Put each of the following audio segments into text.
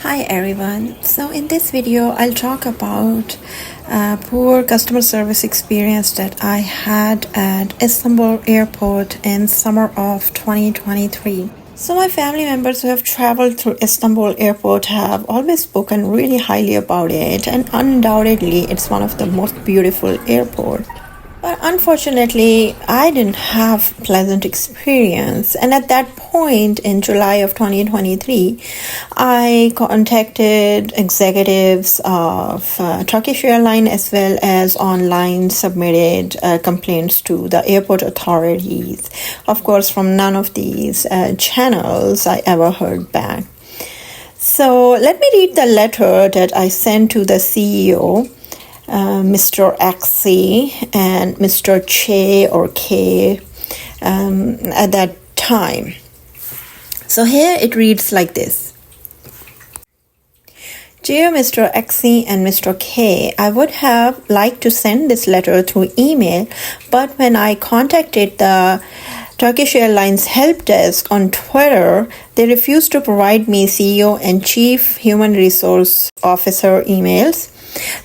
Hi everyone. So in this video I'll talk about poor customer service experience that I had at Istanbul Airport in summer of 2023. So my family members who have traveled through Istanbul Airport have always spoken really highly about it, and undoubtedly it's one of the most beautiful airports. But unfortunately, I didn't have pleasant experience. And at that point in July of 2023, I contacted executives of Turkish Airlines as well as online submitted complaints to the airport authorities. Of course, from none of these channels I ever heard back. So let me read the letter that I sent to the CEO. Mr. Axie and Mr. Che or K at that time. So here it reads like this. Dear Mr. Axie and Mr. K, I would have liked to send this letter through email, but when I contacted the Turkish Airlines help desk on Twitter, they refused to provide me CEO and Chief Human Resource Officer emails.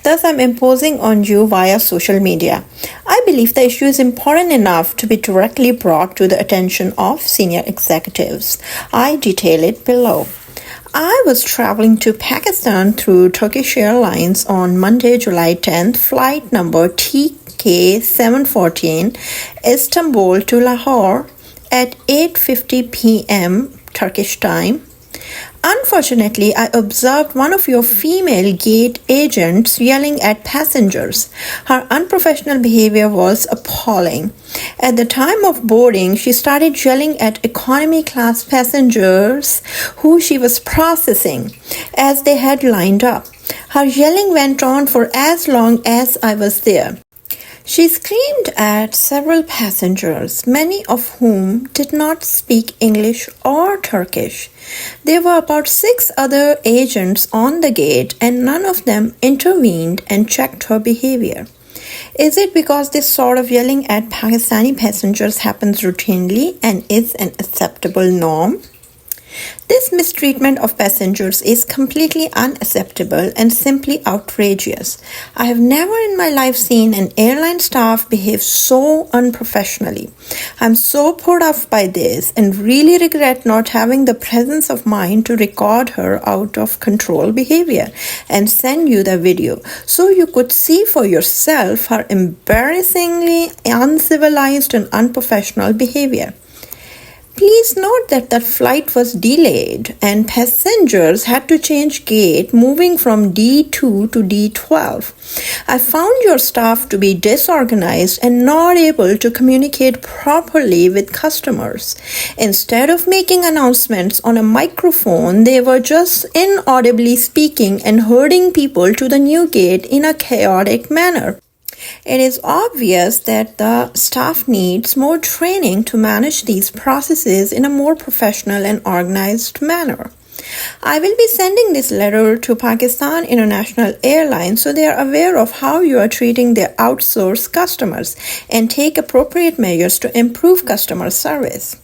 Thus, I'm imposing on you via social media. I believe the issue is important enough to be directly brought to the attention of senior executives. I detail it below. I was traveling to Pakistan through Turkish Airlines on Monday, July 10th, flight number TK714, Istanbul to Lahore at 8:50 p.m. Turkish time. Unfortunately, I observed one of your female gate agents yelling at passengers. Her unprofessional behavior was appalling. At the time of boarding, she started yelling at economy class passengers who she was processing as they had lined up. Her yelling went on for as long as I was there. She screamed at several passengers, many of whom did not speak English or Turkish. There were about 6 other agents on the gate, and none of them intervened and checked her behavior. Is it because this sort of yelling at Pakistani passengers happens routinely and is an acceptable norm? This mistreatment of passengers is completely unacceptable and simply outrageous. I have never in my life seen an airline staff behave so unprofessionally. I'm so put off by this and really regret not having the presence of mind to record her out of control behavior and send you the video so you could see for yourself her embarrassingly uncivilized and unprofessional behavior. Please note that the flight was delayed and passengers had to change gate moving from D2 to D12. I found your staff to be disorganized and not able to communicate properly with customers. Instead of making announcements on a microphone, they were just inaudibly speaking and herding people to the new gate in a chaotic manner. It is obvious that the staff needs more training to manage these processes in a more professional and organized manner. I will be sending this letter to Pakistan International Airlines so they are aware of how you are treating their outsourced customers and take appropriate measures to improve customer service.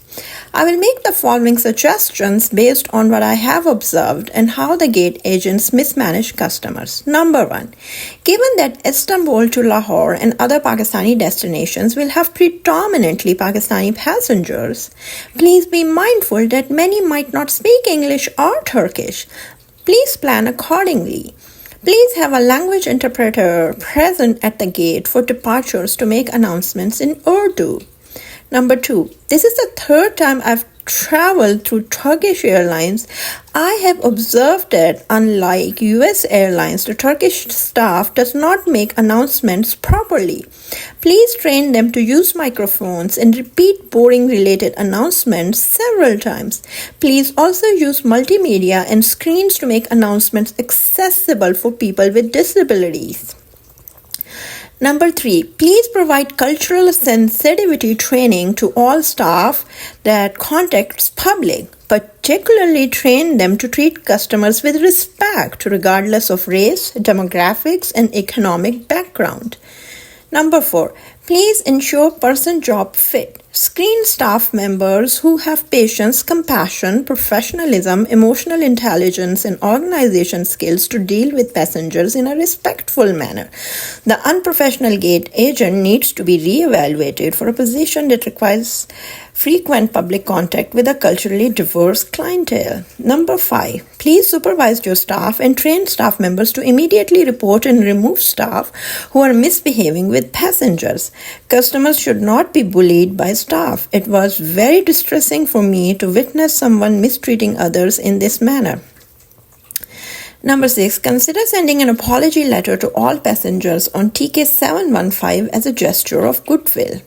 I will make the following suggestions based on what I have observed and how the gate agents mismanage customers. Number 1. Given that Istanbul to Lahore and other Pakistani destinations will have predominantly Pakistani passengers, please be mindful that many might not speak English or Turkish. Please plan accordingly. Please have a language interpreter present at the gate for departures to make announcements in Urdu. Number 2, this is the third time I've traveled through Turkish Airlines. I have observed that unlike US Airlines, the Turkish staff does not make announcements properly. Please train them to use microphones and repeat boarding related announcements several times. Please also use multimedia and screens to make announcements accessible for people with disabilities. Number 3, please provide cultural sensitivity training to all staff that contacts public. Particularly train them to treat customers with respect regardless of race, demographics, and economic background. Number 4, please ensure person job fit. Screen staff members who have patience, compassion, professionalism, emotional intelligence, and organization skills to deal with passengers in a respectful manner. The unprofessional gate agent needs to be re-evaluated for a position that requires frequent public contact with a culturally diverse clientele. Number 5. Please supervise your staff and train staff members to immediately report and remove staff who are misbehaving with passengers. Customers should not be bullied by staff. It was very distressing for me to witness someone mistreating others in this manner. Number 6. Consider sending an apology letter to all passengers on TK 715 as a gesture of goodwill.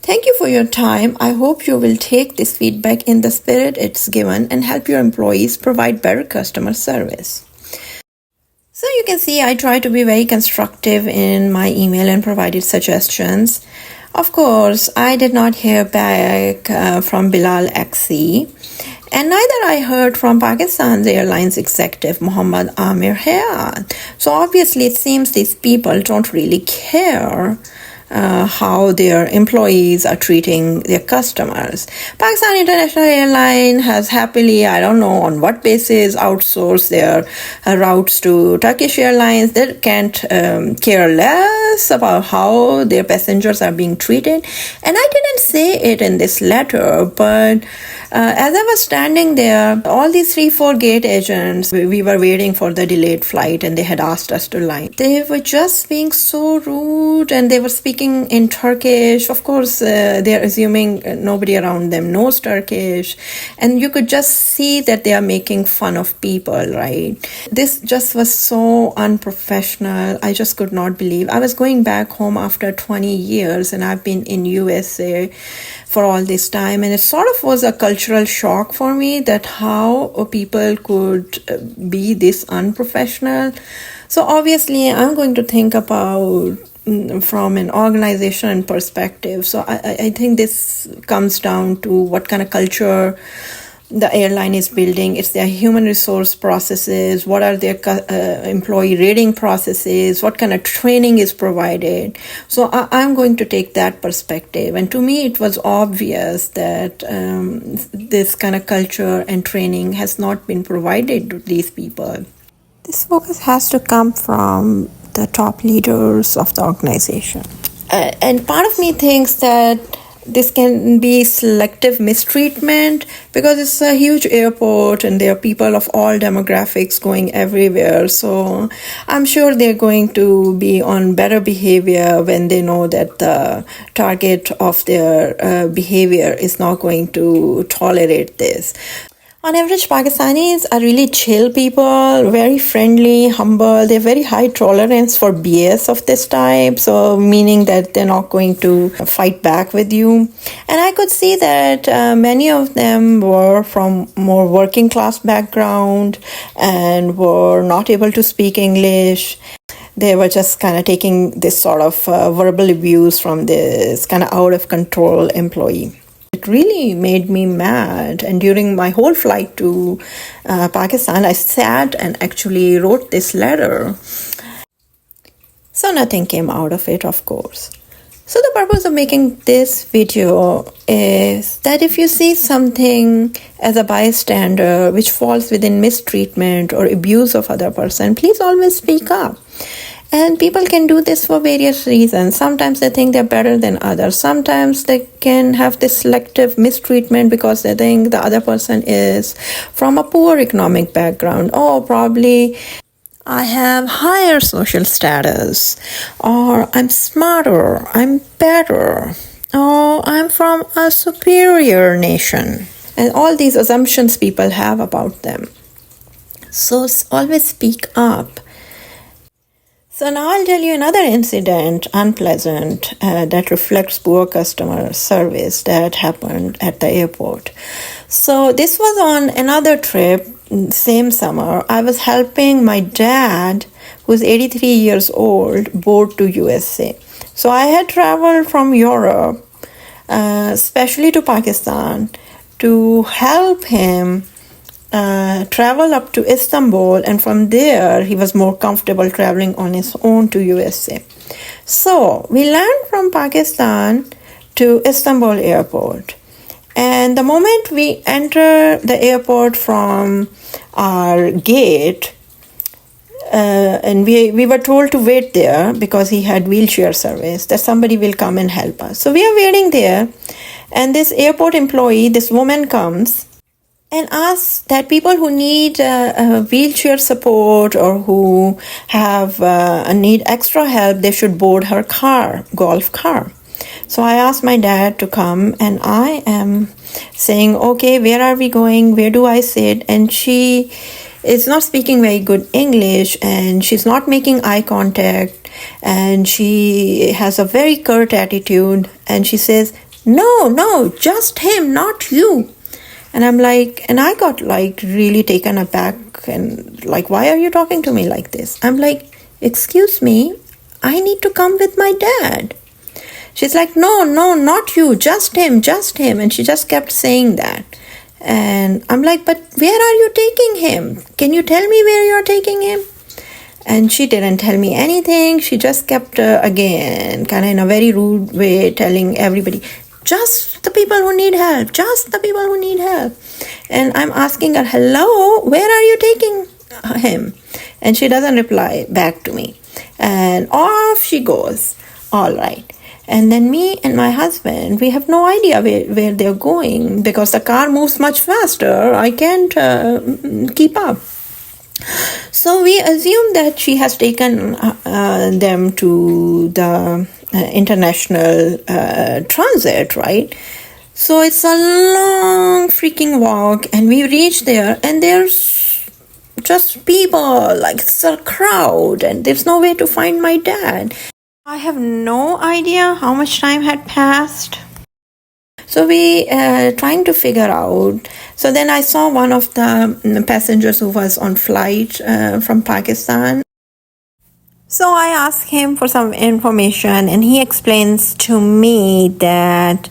Thank you for your time. I hope you will take this feedback in the spirit it's given and help your employees provide better customer service. So you can see I try to be very constructive in my email and provided suggestions. Of course, I did not hear back from Bilal XC, and neither I heard from Pakistan's Airlines executive Muhammad Amir Hayat. So obviously it seems these people don't really care how their employees are treating their customers. Pakistan International Airline has happily, I don't know on what basis, outsourced their routes to Turkish Airlines. They can't care less about how their passengers are being treated. And I didn't say it in this letter, but as I was standing there, all these 3-4 gate agents, we were waiting for the delayed flight and they had asked us to line. They were just being so rude and they were speaking in Turkish. Of course, they're assuming nobody around them knows Turkish. And you could just see that they are making fun of people, right? This just was so unprofessional. I just could not believe. I was going back home after 20 years and I've been in USA for all this time, and it sort of was a cultural shock for me that how people could be this unprofessional. So obviously I'm going to think about from an organization perspective. So I think this comes down to what kind of culture the airline is building. It's their human resource processes, what are their employee rating processes, what kind of training is provided. So I'm going to take that perspective. And to me, it was obvious that this kind of culture and training has not been provided to these people. This focus has to come from the top leaders of the organization. And part of me thinks that this can be selective mistreatment because it's a huge airport and there are people of all demographics going everywhere. So I'm sure they're going to be on better behavior when they know that the target of their behavior is not going to tolerate this. On average, Pakistanis are really chill people, very friendly, humble. They have very high tolerance for BS of this type, so meaning that they're not going to fight back with you. And I could see that many of them were from more working class background and were not able to speak English. They were just kind of taking this sort of verbal abuse from this kind of out of control employee. It really made me mad, and during my whole flight to Pakistan, I sat and actually wrote this letter. So nothing came out of it, of course. So the purpose of making this video is that if you see something as a bystander which falls within mistreatment or abuse of other person, please always speak up. And people can do this for various reasons. Sometimes they think they're better than others. Sometimes they can have this selective mistreatment because they think the other person is from a poor economic background. Oh, probably I have higher social status, or I'm smarter, I'm better, or I'm from a superior nation. And all these assumptions people have about them. So always speak up. So now I'll tell you another incident, unpleasant, that reflects poor customer service that happened at the airport. So this was on another trip, same summer. I was helping my dad, who's 83 years old, board to USA. So I had traveled from Europe, especially to Pakistan, to help him travel up to Istanbul, and from there he was more comfortable traveling on his own to USA. So we landed from Pakistan to Istanbul Airport. And the moment we enter the airport from our gate, and we were told to wait there because he had wheelchair service, that somebody will come and help us. So we are waiting there, and this airport employee, this woman comes and asks that people who need wheelchair support or who have need extra help, they should board her car, golf car. So I asked my dad to come, and I am saying, okay, where are we going? Where do I sit? And she is not speaking very good English, and she's not making eye contact, and she has a very curt attitude, and she says, no, just him, not you. And I'm like, and I got like really taken aback and like, why are you talking to me like this? I'm like, excuse me, I need to come with my dad. She's like, no, not you, just him. And she just kept saying that. And I'm like, but where are you taking him? Can you tell me where you're taking him? And she didn't tell me anything. She just kept, again, kind of in a very rude way, telling everybody, just the people who need help, And I'm asking her, hello, where are you taking him? And she doesn't reply back to me. And off she goes. All right. And then me and my husband, we have no idea where they're going because the car moves much faster. I can't keep up. So we assume that she has taken them to the international transit, right? So it's a long freaking walk, and we reach there, and there's just people, like it's a crowd, and there's no way to find my dad. I have no idea how much time had passed. So we trying to figure out. So then I saw one of the passengers who was on flight from Pakistan. So I asked him for some information, and he explains to me that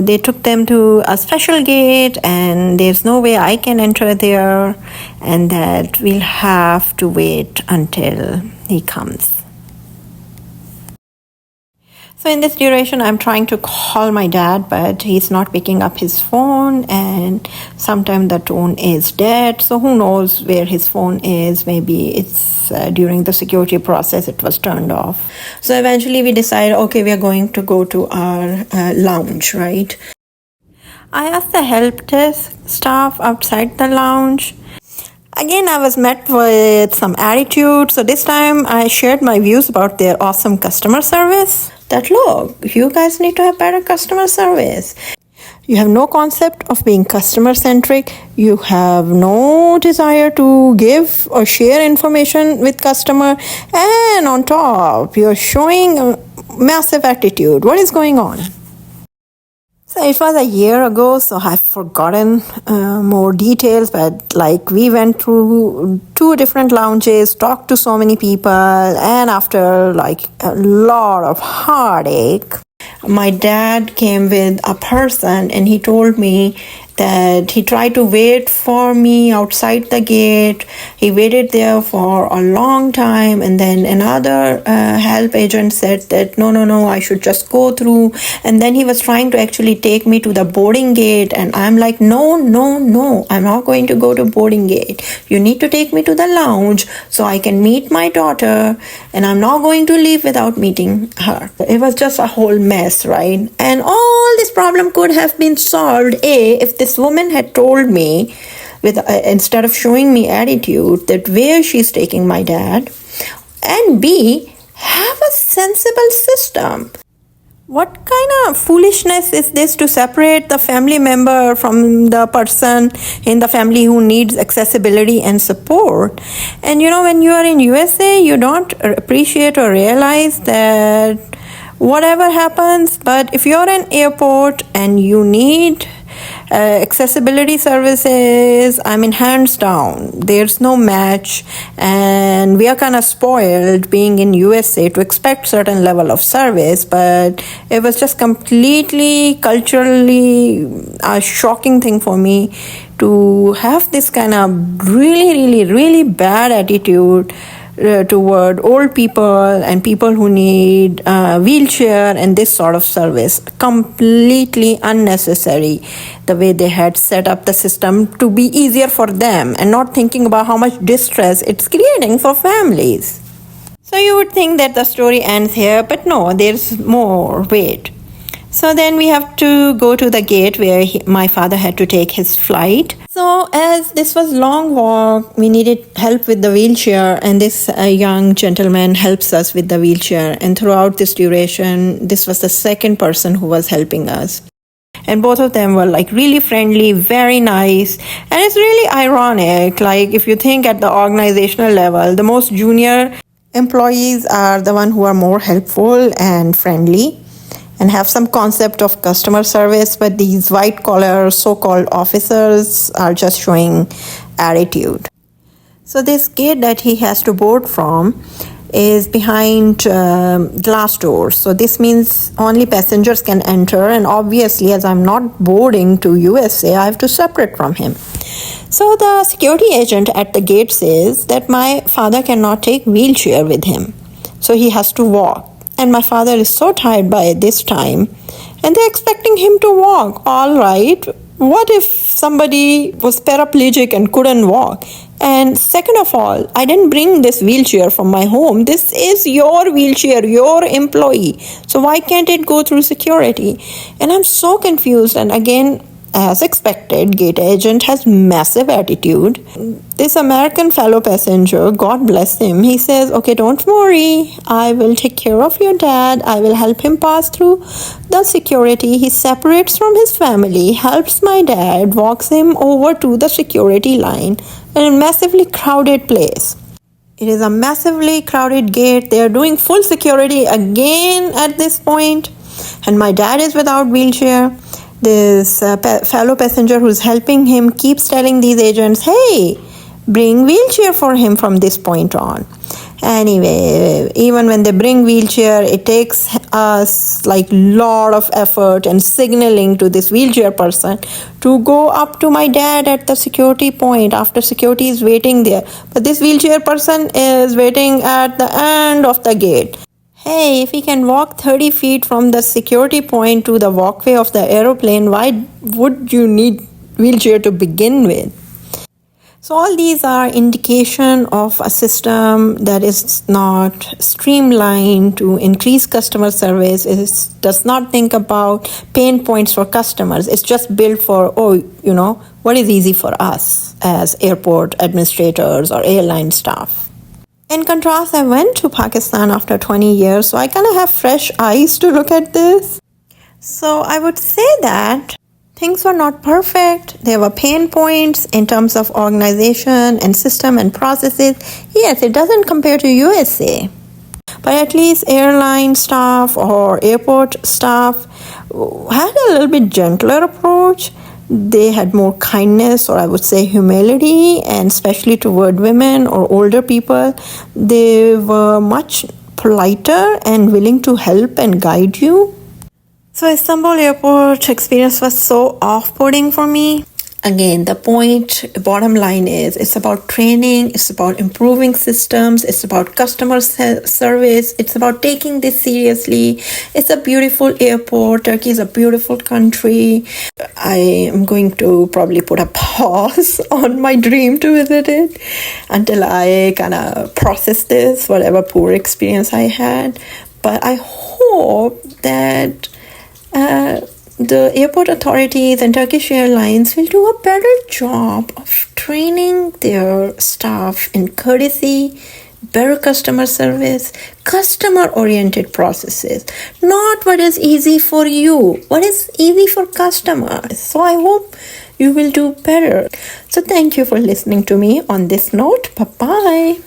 they took them to a special gate and there's no way I can enter there, and that we'll have to wait until he comes. So in this duration, I'm trying to call my dad, but he's not picking up his phone, and sometimes the tone is dead. So who knows where his phone is? Maybe it's during the security process, it was turned off. So eventually we decided, okay, we are going to go to our lounge, right? I asked the help desk staff outside the lounge. Again, I was met with some attitude. So this time I shared my views about their awesome customer service. That look, you guys need to have better customer service. You have no concept of being customer centric. You have no desire to give or share information with customer. And on top, you're showing a massive attitude. What is going on? So it was a year ago, so I've forgotten more details, but like we went through 2 different lounges, talked to so many people, and after like a lot of heartache, my dad came with a person, and he told me that he tried to wait for me outside the gate. He waited there for a long time, and then another help agent said that no, I should just go through. And then he was trying to actually take me to the boarding gate, and I'm like, no, I'm not going to go to boarding gate. You need to take me to the lounge so I can meet my daughter, and I'm not going to leave without meeting her. It was just a whole mess, right? And all this problem could have been solved, if this woman had told me, with instead of showing me attitude, that where she's taking my dad, and B, have a sensible system. What kind of foolishness is this to separate the family member from the person in the family who needs accessibility and support? And when you are in USA, you don't appreciate or realize that whatever happens, but if you're in airport and you need accessibility services, hands down, there's no match, and we are kind of spoiled being in USA to expect certain level of service, but it was just completely culturally a shocking thing for me to have this kind of really bad attitude toward old people and people who need wheelchair and this sort of service. Completely unnecessary the way they had set up the system to be easier for them and not thinking about how much distress it's creating for families. So you would think that the story ends here, but no, there's more. Wait. So then we have to go to the gate where my father had to take his flight. So as this was long walk, we needed help with the wheelchair, and this young gentleman helps us with the wheelchair. And throughout this duration, this was the second person who was helping us. And both of them were like really friendly, very nice. And it's really ironic, like if you think at the organizational level, the most junior employees are the one who are more helpful and friendly and have some concept of customer service, but these white-collar so-called officers are just showing attitude. So this gate that he has to board from is behind glass doors. So this means only passengers can enter, and obviously as I'm not boarding to USA, I have to separate from him. So the security agent at the gate says that my father cannot take wheelchair with him, so he has to walk. And my father is so tired by this time, and they're expecting him to walk. All right, what if somebody was paraplegic and couldn't walk? And second of all, I didn't bring this wheelchair from my home. This is your wheelchair, your employee. So why can't it go through security? And I'm so confused. And again, as expected, gate agent has massive attitude. This American fellow passenger, God bless him, he says, okay, don't worry, I will take care of your dad. I will help him pass through the security. He separates from his family, helps my dad, walks him over to the security line in a massively crowded place. It is a massively crowded gate. They are doing full security again at this point, and my dad is without wheelchair. This fellow passenger who's helping him keeps telling these agents, hey, bring wheelchair for him from this point on. Anyway, even when they bring wheelchair, it takes us like lot of effort and signaling to this wheelchair person to go up to my dad at the security point after security is waiting there. But this wheelchair person is waiting at the end of the gate. Hey, if he can walk 30 feet from the security point to the walkway of the aeroplane, why would you need wheelchair to begin with? So all these are indication of a system that is not streamlined to increase customer service. It does not think about pain points for customers. It's just built for, what is easy for us as airport administrators or airline staff. In contrast, I went to Pakistan after 20 years, so I kind of have fresh eyes to look at this. So I would say that things were not perfect. There were pain points in terms of organization and system and processes. Yes, it doesn't compare to USA. But at least airline staff or airport staff had a little bit gentler approach. They had more kindness, or I would say humility, and especially toward women or older people. They were much politer and willing to help and guide you. So Istanbul Airport experience was so off-putting for me. Again, the bottom line is, it's about training, it's about improving systems, it's about customer service, it's about taking this seriously. It's a beautiful airport. Turkey is a beautiful country. I am going to probably put a pause on my dream to visit it until I kind of process this, whatever poor experience I had. But I hope that the airport authorities and Turkish Airlines will do a better job of training their staff in courtesy, better customer service, customer-oriented processes. Not what is easy for you, what is easy for customers. So I hope you will do better. So thank you for listening to me on this note. Bye-bye.